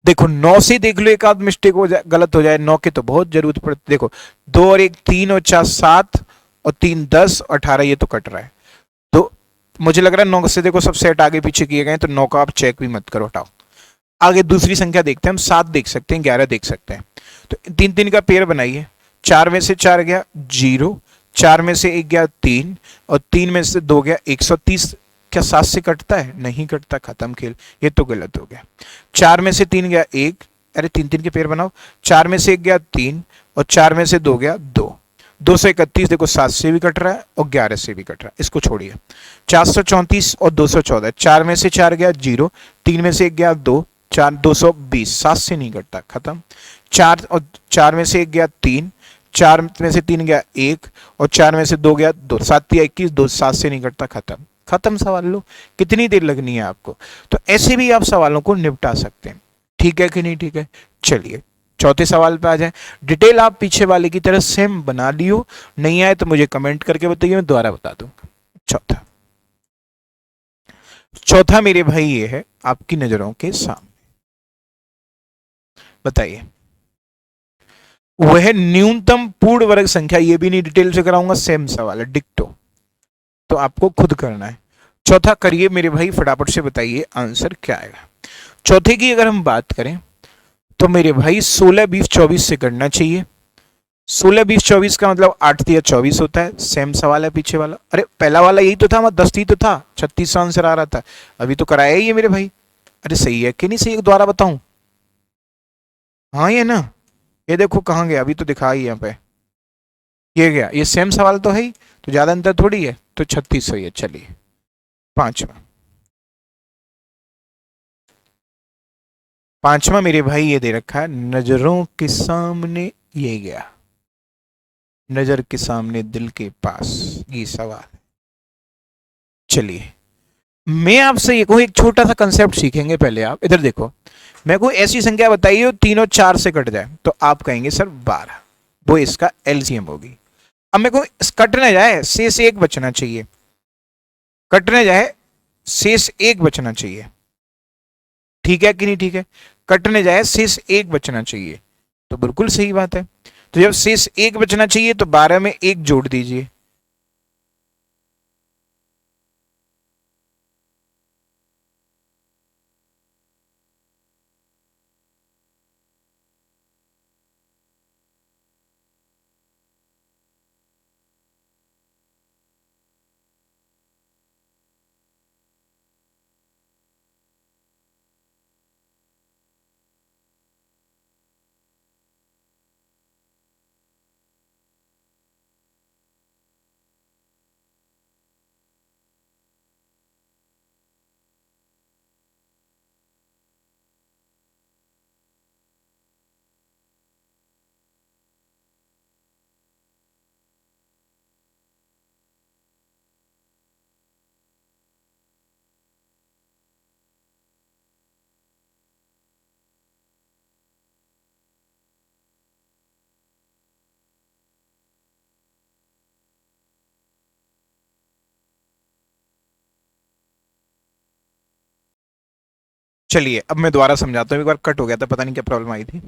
देखो 9 से देख लो, एक आध मिस्टेक हो जाए, गलत हो जाए, 9 के तो बहुत जरूरत पड़ती। देखो 2 और 1 3 और 4 7 और 3 10 और 18, ये तो कट रहा है। तो मुझे लग रहा है 9 से देखो सब सेट आगे पीछे किए गए, तो 9 का आप चेक भी मत करो, हटाओ। आगे दूसरी संख्या देखते हैं हम, 7 देख सकते हैं, 11 देख सकते हैं। तो 3 3 का पेयर बनाइए। 4 में से 4 गया 0, 4 में से 1 गया 3, और 3 में से 2 गया 130। क्या 7 से कटता है? नहीं कटता, खत्म खेल, ये तो गलत हो गया। 4 में से 3 गया 1, अरे 3 3 के पेयर बनाओ। 4 में से 1 गया 3, और 4 में से 2 गया 2, 231। देखो 7 से भी कट रहा है और 11 से भी कट रहा है, इसको छोड़िए। 434 और 214, 4 में से 4 गया 0, 3 में से 1 गया 2, 4 220, 7 से नहीं कटता, खत्म। 4 और 4 में से 1 गया 3, 4 में से 3 गया 1, और 4 में से 2 गया 2, 7 या 21, 2 7 से नहीं कटता, खत्म। खत्म सवाल। लो कितनी देर लगनी है आपको? तो ऐसे भी आप सवालों को निपटा सकते हैं। ठीक है कि नहीं? ठीक है। चलिए चौथे सवाल पे आ जाए। डिटेल आप पीछे वाले की तरह सेम बना लियो, नहीं आए तो मुझे कमेंट करके बताइए, मैं दोबारा बता दूंगा। चौथा, चौथा मेरे भाई ये है आपकी नजरों के सामने। बताइए, वह न्यूनतम पूर्ण वर्ग संख्या, ये भी नहीं डिटेल से कराऊंगा, सेम सवाल है, डिक्टो, तो आपको खुद करना है। चौथा करिए मेरे भाई, फटाफट से बताइए आंसर क्या आएगा। चौथे की अगर हम बात करें तो मेरे भाई 16 20 24 से करना चाहिए। 16 20 24 का मतलब 8 या 24 होता है, सेम सवाल है पीछे वाला। अरे पहला वाला यही तो था, मैं 10 ही तो था, 36 आंसर आ रहा था, अभी तो कराया ही है मेरे भाई। अरे सही है कि नहीं सही, दोबारा बताऊं? हाँ ये ना, ये देखो कहाँ गया, अभी तो दिखा ही यहाँ पे, ये गया, ये सेम सवाल तो है ही, तो ज्यादा अंतर थोड़ी है, तो 36 सही है। चलिए पांचवा, पांचवा मेरे भाई ये दे रखा है, नजरों के सामने ये गया, नजर के सामने दिल के पास, ये सवाल। चलिए मैं आपसे ये कहूँ, एक छोटा सा कंसेप्ट सीखेंगे पहले। आप इधर देखो, मैं कोई ऐसी संख्या बताइए जो तीनों चार से कट जाए, तो आप कहेंगे सर 12, वो इसका एलसीएम होगी। अब मेरे को कटने जाए शेष एक बचना चाहिए, कटने जाए शेष एक बचना चाहिए, ठीक है कि नहीं? ठीक है, कटने जाए शेष एक बचना चाहिए, तो बिल्कुल सही बात है। तो जब शेष एक बचना चाहिए तो 12 में एक जोड़ दीजिए। चलिए अब मैं दोबारा समझाता हूँ, एक बार कट हो गया था, पता नहीं क्या प्रॉब्लम आई थी।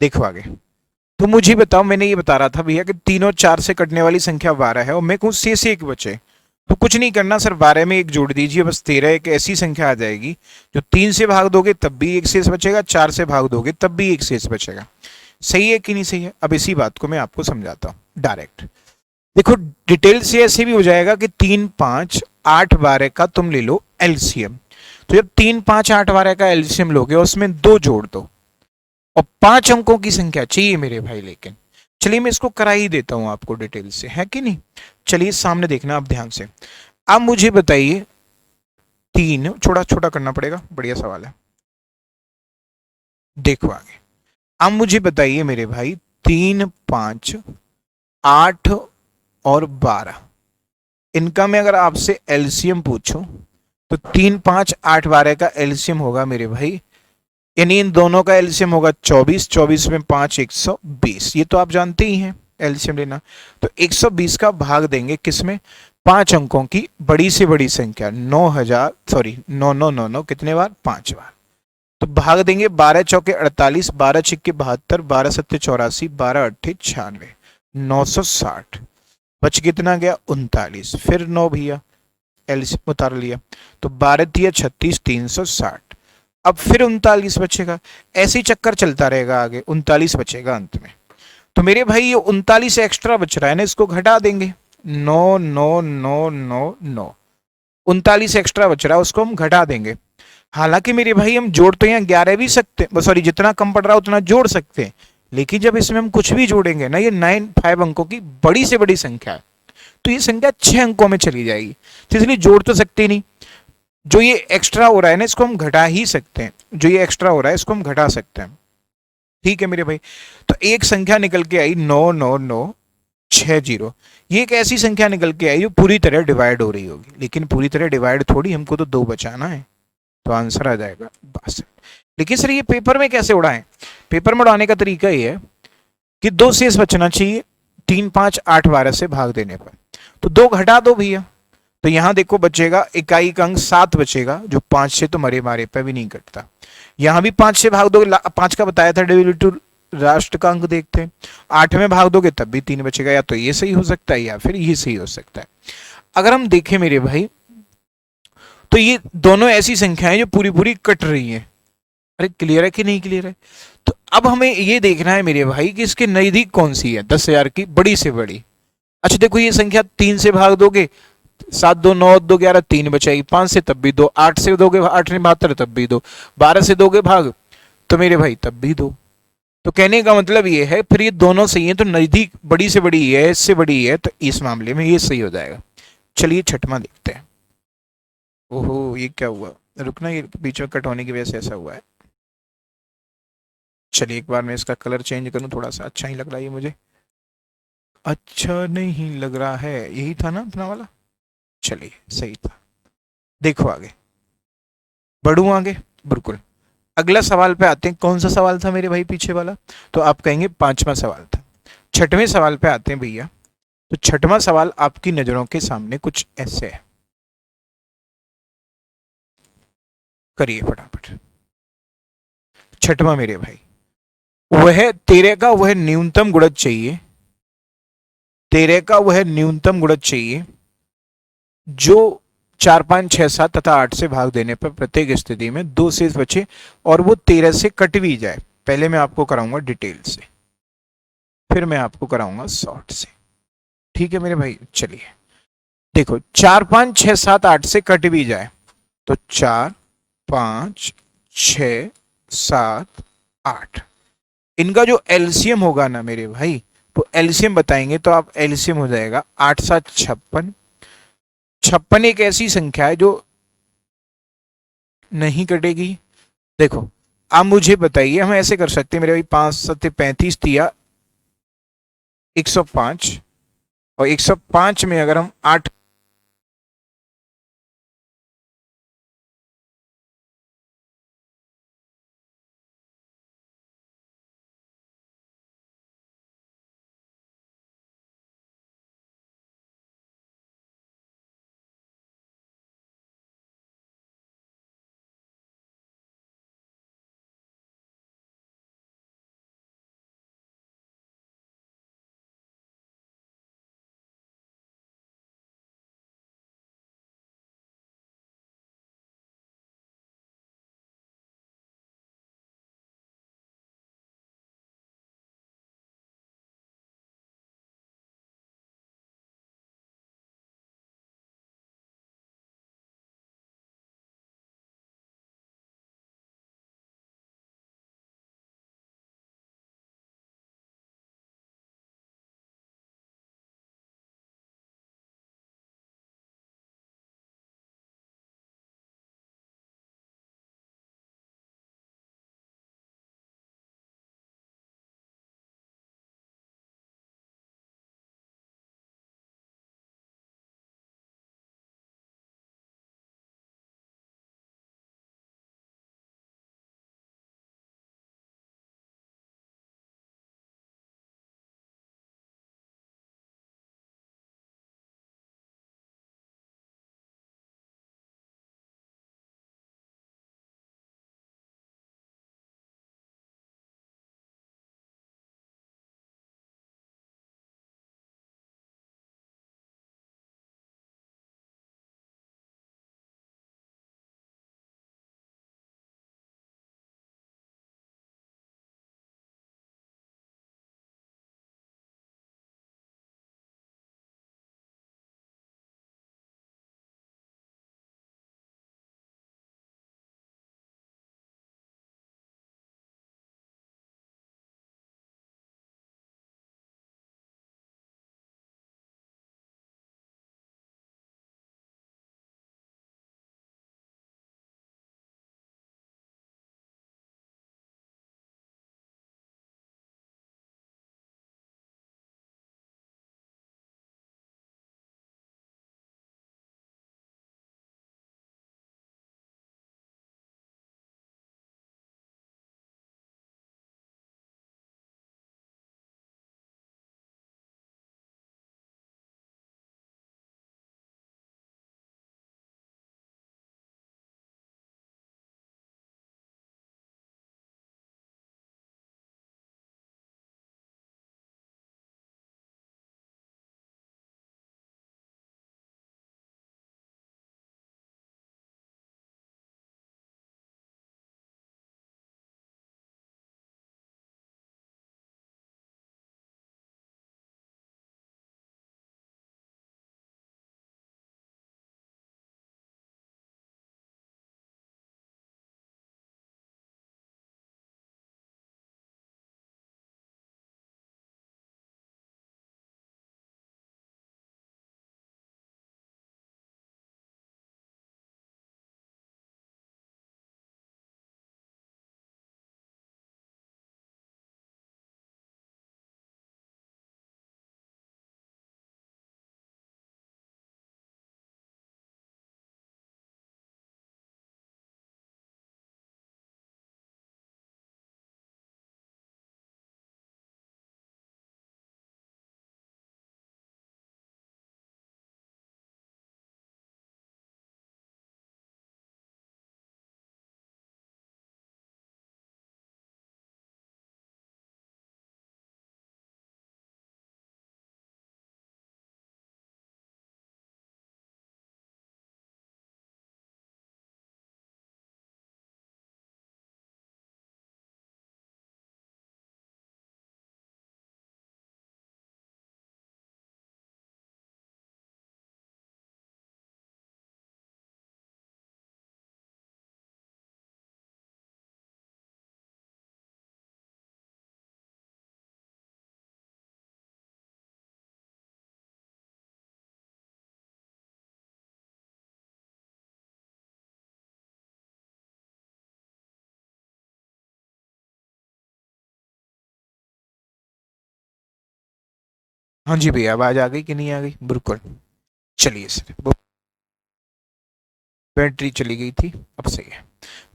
देखो आगे, तो मुझे बताओ, मैंने ये बता रहा था भैया कि तीनों चार से कटने वाली संख्या 12 है और मैं कहूँ शेष एक बचे, तो कुछ नहीं करना सर, 12 में एक जोड़ दीजिए बस। 13 एक ऐसी संख्या आ जाएगी जो 3 से भाग दोगे तब भी एक शेष बचेगा, 4 से भाग दोगे तब भी एक शेष बचेगा। सही है कि नहीं सही है? अब इसी बात को मैं आपको समझाता हूँ डायरेक्ट। देखो, डिटेल से ऐसे भी हो जाएगा कि 3 5 8 12 का तुम ले लो एलसीएम। तो जब 3 5 8 12 का एलसीएम लोगे उसमें दो जोड़ दो, और 5 अंकों की संख्या चाहिए मेरे भाई। लेकिन चलिए मैं इसको करा ही देता हूं आपको डिटेल से, है कि नहीं? चलिए सामने देखना आप ध्यान से। अब मुझे बताइए, तीन, छोटा छोटा करना पड़ेगा, बढ़िया सवाल है, देखो आगे। अब मुझे बताइए मेरे भाई, 3 5 8 और 12, इनका मैं अगर आपसे एलसीएम पूछूं तो 3 5 8 12 का एलसीएम होगा मेरे भाई, यानी इन दोनों का एलसीएम होगा 24, 24 में 5 120, ये तो आप जानते ही हैं एलसीएम लेना। तो 120 का भाग देंगे किसमें? 5 अंकों की बड़ी से बड़ी संख्या 9000, सॉरी 9999, कितने बार? 5 बार। तो भाग देंगे 12 चौके 48, 12 छिक्के 72, 12 सत्ते 84, 12 अट्ठे 96, 960, बच कितना गया? 39। फिर 9 भैया एलसीएम उतार लिया, तो 12 तिया 36, 360। अब फिर 39 बचेगा, ऐसे ही चक्कर चलता रहेगा, आगे 39 बचेगा अंत में। तो मेरे भाई ये 39 एक्स्ट्रा बच रहा है ना, इसको घटा देंगे। 9 9 9 9 9, 39 एक्स्ट्रा बच रहा है, उसको हम घटा देंगे। हालांकि मेरे भाई हम जोड़ तो यहाँ 11 भी सकते हैं, सॉरी जितना कम पड़ रहा है उतना जोड़ सकते हैं, लेकिन जब इसमें हम कुछ भी जोड़ेंगे ना, ये 5 अंकों की बड़ी से बड़ी संख्या है, तो ये संख्या 6 अंकों में चली जाएगी, तो इसलिए जोड़ तो सकते ही नहीं। जो ये एक्स्ट्रा हो रहा है ना, इसको हम घटा ही सकते हैं, जो ये एक्स्ट्रा हो रहा है इसको हम घटा सकते हैं। ठीक है मेरे भाई, तो एक संख्या निकल के आई 99960। ये एक ऐसी संख्या निकल के आई जो पूरी तरह डिवाइड हो रही होगी, लेकिन पूरी तरह डिवाइड थोड़ी, हमको तो दो बचाना है, तो आंसर आ जाएगा 62। लेकिन सर ये पेपर में कैसे उड़ाएं? पेपर में उड़ाने का तरीका ये है कि दो शेष बचना चाहिए 3 5 8 12 से भाग देने पर, तो दो घटा दो भैया। तो यहां देखो बचेगा इकाई का अंक 7 बचेगा, जो 5 से तो मरे मारे पे भी नहीं कटता। यहां भी 5 से भाग दोगे, 5 का बताया था डेरिवेटिव राष्ट्र का अंक देखते हैं, 8 में भाग दोगे तब भी 3 बचेगा। या तो ये सही हो सकता है या फिर ये सही हो सकता है। अगर हम देखें मेरे भाई, तो ये दोनों ऐसी संख्याएं जो पूरी पूरी कट रही हैं। अरे क्लियर है कि नहीं क्लियर है? तो अब हमें ये देखना है मेरे भाई कि इसके नजदीक कौन सी है 10,000 की बड़ी से बड़ी। अच्छा देखो, ये संख्या 3 से भाग दोगे, 7 2 9 2 11, 3 बचेगी, 5 से तब भी दो, 8 से दोगे 8 ने 72 तब भी दो, 12 से दोगे भाग तो मेरे भाई तब भी दो। तो कहने का मतलब ये है, फिर ये दोनों सही है तो नजदीक बड़ी से बड़ी है, इससे बड़ी है, तो इस मामले में ये सही हो जाएगा। चलिए छठवां देखते हैं। ओहो ये क्या हुआ? रुकना, ये बीच में कट होने की वजह से ऐसा हुआ है। चलिए एक बार मैं इसका कलर चेंज करूं, थोड़ा सा अच्छा ही लग रहा है ये मुझे। अच्छा नहीं लग रहा है, यही था ना अपना वाला? चलिए सही था। देखो आगे, बढ़ू आगे, बिल्कुल। अगला सवाल पे आते हैं। कौन सा सवाल था मेरे भाई पीछे वाला? तो आप कहेंगे पांचवा सवाल था। छठवें सवाल पे आते हैं भैया। तो छठवां सवाल आपकी नजरों के सामने कुछ ऐसे है, करिए फटाफट। छठवां मेरे भाई, वह तेरे का वह न्यूनतम गुणज चाहिए, तेरे का वह न्यूनतम गुणज चाहिए जो 4, 5, 6, 7 तथा 8 से भाग देने पर प्रत्येक स्थिति में दो शेष बचे और वो 13 से कट भी जाए। पहले मैं आपको कराऊंगा डिटेल से, फिर मैं आपको कराऊंगा शॉर्ट से। ठीक है मेरे भाई, चलिए। देखो, 4, 5, 6, 7, 8 से कट भी जाए तो 4, 5, 6, 7, 8, इनका जो एलसीएम होगा ना मेरे भाई, तो एलसीएम बताएंगे तो आप एलसीएम हो जाएगा 8, 7, 56। 56 एक ऐसी संख्या है जो नहीं कटेगी। देखो, आप मुझे बताइए, हम ऐसे कर सकते हैं मेरे भाई, 5, 7, 35 दिया 105, और 105 में अगर हम 8 हाँ जी भैया, आवाज आ गई कि नहीं आ गई? बिल्कुल। चलिए सर, वो बैटरी चली गई थी, अब सही है।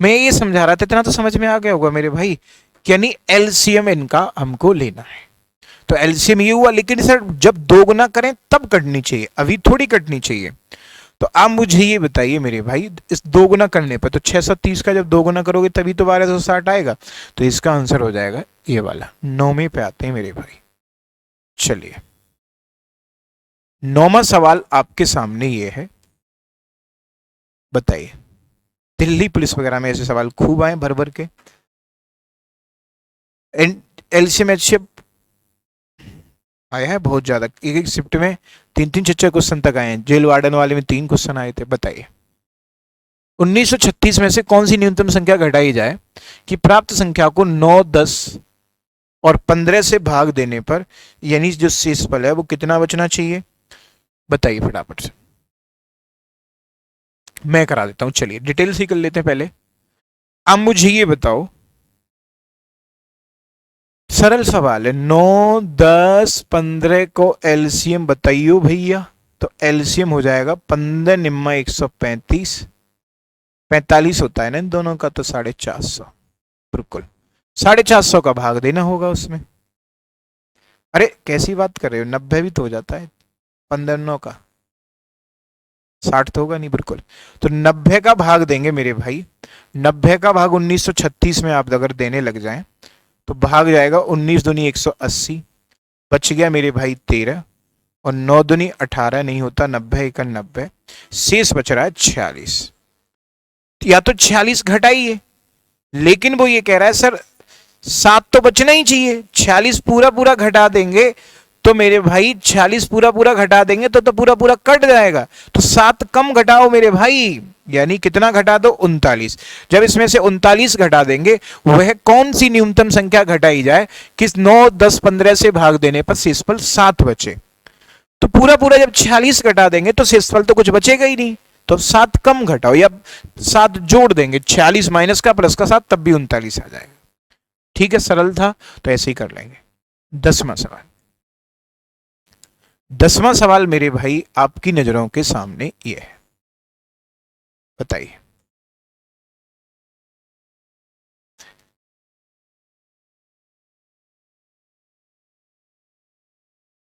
मैं ये समझा रहा था, इतना तो समझ में आ गया होगा मेरे भाई, कि यानी एलसीएम इनका हमको लेना है। तो एलसीएम ये हुआ, लेकिन सर जब दो गुना करें तब कटनी चाहिए, अभी थोड़ी कटनी चाहिए। तो आप मुझे ये बताइए मेरे भाई, इस दो गुना करने पर तो 630 का जब दो गुना करोगे तभी तो 1260 आएगा। तो इसका आंसर हो जाएगा ये वाला। नौवीं पे आते हैं मेरे भाई। चलिए, नौवां सवाल आपके सामने ये है, बताइए। दिल्ली पुलिस वगैरह में ऐसे सवाल खूब आए भर भर के। एलसीएम एचसीएफ आया है बहुत ज्यादा, एक एक शिफ्ट में तीन तीन छह क्वेश्चन तक आए हैं। जेल वार्डन वाले में 3 क्वेश्चन आए थे। बताइए, 1936 में से कौन सी न्यूनतम संख्या घटाई जाए कि प्राप्त संख्या को 9, 10 और 15 से भाग देने पर यानी जो शेषफल है वो कितना बचना चाहिए? बताइए फटाफट से। मैं करा देता हूं, चलिए डिटेल्स ही कर लेते हैं पहले। अब मुझे ये बताओ, सरल सवाल है, 9, 10, 15 को एलसीएम बताइयो भैया। तो एलसीएम हो जाएगा 15 निम्मा 135, 45 होता है ना इन दोनों का, तो 450। बिल्कुल, 450 का भाग देना होगा उसमें। अरे कैसी बात कर रहे हो, 90 भी तो हो जाता है 15 9 का, 60 तो होगा नहीं। बिल्कुल, तो 90 का भाग देंगे मेरे भाई। 90 का भाग 1936 में आप अगर देने लग जाएं तो भाग जाएगा 19 दूनी 180, बच गया मेरे भाई 13, और 9 दूनी 18 नहीं होता, 90 एक 90, शेष बच रहा है 46। या तो 46 घटाइए, लेकिन वो ये कह रहा है सर 7 तो बचना ही चाहिए, 46 पूरा पूरा घटा देंगे तो मेरे भाई 46 पूरा पूरा घटा देंगे तो पूरा पूरा कट जाएगा। तो 7 कम घटाओ मेरे भाई, यानी कितना घटा दो? 39। जब इसमें से 39 घटा देंगे, वह कौन सी न्यूनतम संख्या घटाई जाए कि 9, 10, 15 से भाग देने पर शेषफल 7 बचे? तो पूरा पूरा जब 46 घटा देंगे तो शेषफल तो कुछ बचेगा ही नहीं। तो 7 कम घटाओ, या 7 जोड़ देंगे, 46 माइनस का प्लस का 7, तब भी 39 आ जाएगा। ठीक है, सरल था, तो ऐसे ही कर लेंगे। 10वां सवाल। 10वां सवाल मेरे भाई आपकी नजरों के सामने ये है, बताइए।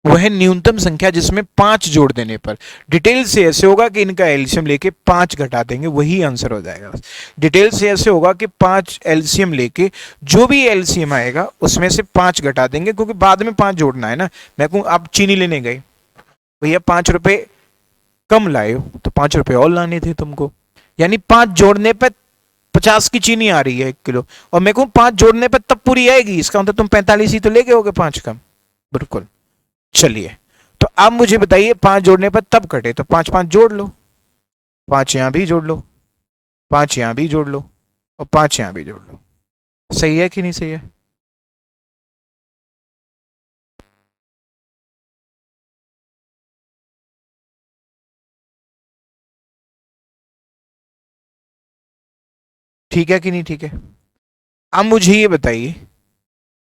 वह न्यूनतम संख्या जिसमें 5 जोड़ देने पर, डिटेल से ऐसे होगा कि इनका एलसीएम लेके 5 घटा देंगे, वही आंसर हो जाएगा। डिटेल से ऐसे होगा कि 5 एलसीएम लेके जो भी एलसीएम आएगा उसमें से 5 घटा देंगे, क्योंकि बाद में 5 जोड़ना है ना। मैं कहूँ आप चीनी लेने गए, भैया 5 रुपए कम लाए हो तो 5 रुपए और लाने थे तुमको, यानी 5 जोड़ने पर 50 की चीनी आ रही है 1 किलो, और मैं कहूँ 5 जोड़ने पर तब पूरी आएगी, इसका मतलब तुम 45 ही तो ले गए होगे 5 कम। बिल्कुल। चलिए, तो अब मुझे बताइए 5 जोड़ने पर तब कटे, तो 5 5 जोड़ लो, 5 यहां भी जोड़ लो, 5 यहां भी जोड़ लो, और 5 यहां भी जोड़ लो। सही है कि नहीं सही है? ठीक है कि नहीं ठीक है? अब मुझे ये बताइए,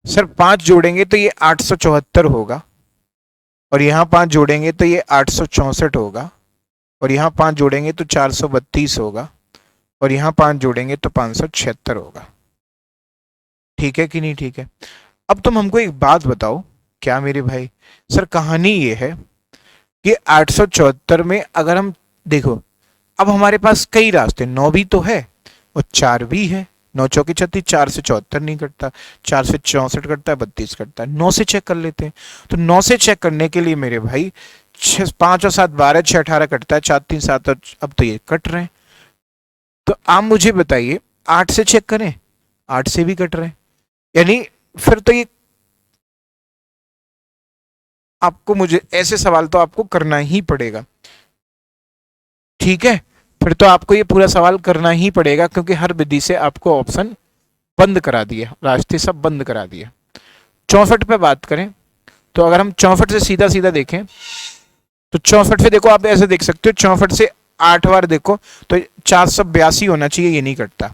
सर 5 जोड़ेंगे तो ये 874 होगा, और यहां 5 जोड़ेंगे तो ये 864 होगा, और यहां 5 जोड़ेंगे तो 432 होगा, और यहां 5 जोड़ेंगे तो 576 होगा। ठीक है कि नहीं ठीक है? अब तुम हमको एक बात बताओ, क्या मेरे भाई, सर कहानी ये है कि 874 में अगर हम देखो, अब हमारे पास कई रास्ते, 9 भी तो है और 4 भी है। 9 चौकी 36, 4 से 74 नहीं कटता, 4 से 64 कटता है, 32 कटता है। 9 से चेक कर लेते हैं। तो 9 से चेक करने के लिए मेरे भाई 5 और 7 12, 6 18 कटता है, 4 3 7, अब तो ये कट रहे हैं। तो आप मुझे बताइए 8 से चेक करें, 8 से भी कट रहे हैं, यानी फिर तो ये आपको, मुझे ऐसे सवाल तो आपको करना ही पड़ेगा। ठीक है, फिर तो आपको ये पूरा सवाल करना ही पड़ेगा, क्योंकि हर विधि से आपको ऑप्शन बंद करा दिए, रास्ते सब बंद करा दिए। 64 पे बात करें, तो अगर हम 64 से सीधा सीधा देखें तो 64 पे देखो, आप ऐसे देख सकते हो, 64 से 8 बार देखो तो 482 होना चाहिए, ये नहीं कटता।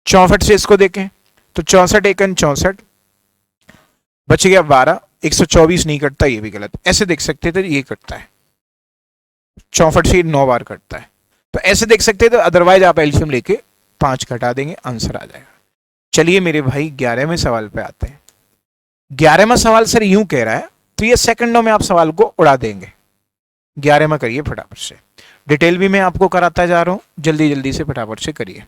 64 से इसको देखें तो 64 एकन 64, बच गया 12, 124 नहीं कटता, ये भी गलत। ऐसे देख सकते थे, ये कटता है 64 से 9 बार कटता है, तो ऐसे देख सकते थे। अदरवाइज आप एल्शियम लेके 5 घटा देंगे, आंसर आ जाएगा। चलिए मेरे भाई 11वें सवाल पे आते हैं। 11वां सवाल सर यूं कह रहा है, तो ये सेकंडों में आप सवाल को उड़ा देंगे। 11वां करिए फटाफट से, डिटेल भी मैं आपको कराता जा रहा हूं, जल्दी जल्दी से फटाफट से करिए।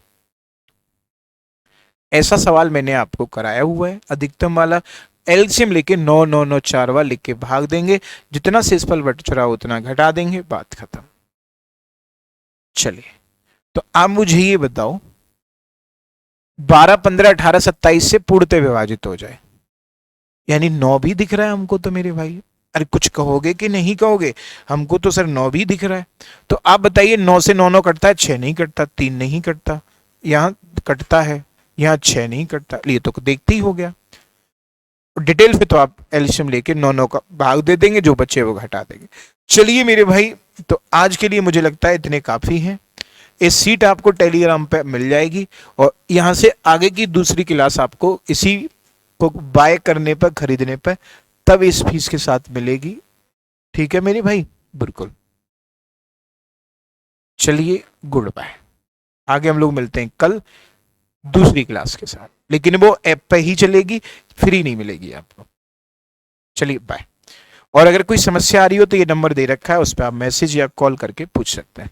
ऐसा सवाल मैंने आपको कराया हुआ है, अधिकतम वाला। एलसीएम लेके 9 9 9 4 बार लिख के भाग देंगे, जितना शेषफल बट चुरा उतना घटा देंगे, बात खत्म। चलिए तो आप मुझे ये बताओ, 12 15 18 27 से पूर्णतः विभाजित हो जाए, यानी 9 भी दिख रहा है हमको तो मेरे भाई। अरे कुछ कहोगे कि नहीं कहोगे? हमको तो सर 9 भी दिख रहा है। तो आप बताइए, 9 से 9 9 कटता है, 6 नहीं कटता, 3 नहीं कटता, यहाँ कटता है, यहाँ 6 नहीं कटता, ये तो देखते ही हो गया। डिटेल पे तो आप एल्शियम लेके 9 9 का भाग दे देंगे, जो बच्चे वो घटा देंगे। चलिए मेरे भाई, तो आज के लिए मुझे लगता है इतने काफी हैं। इस सीट आपको टेलीग्राम पे मिल जाएगी, और यहाँ से आगे की दूसरी क्लास आपको इसी को बाय करने पर, खरीदने पर, तब इस फीस के साथ मिलेगी। ठीक है मेरे भाई, बिल्कुल। चलिए गुड बाय। आगे हम लोग मिलते हैं कल दूसरी क्लास के साथ, लेकिन वो ऐप पे ही चलेगी, फ्री नहीं मिलेगी आपको। चलिए बाय। और अगर कोई समस्या आ रही हो तो ये नंबर दे रखा है, उस पर आप मैसेज या कॉल करके पूछ सकते हैं।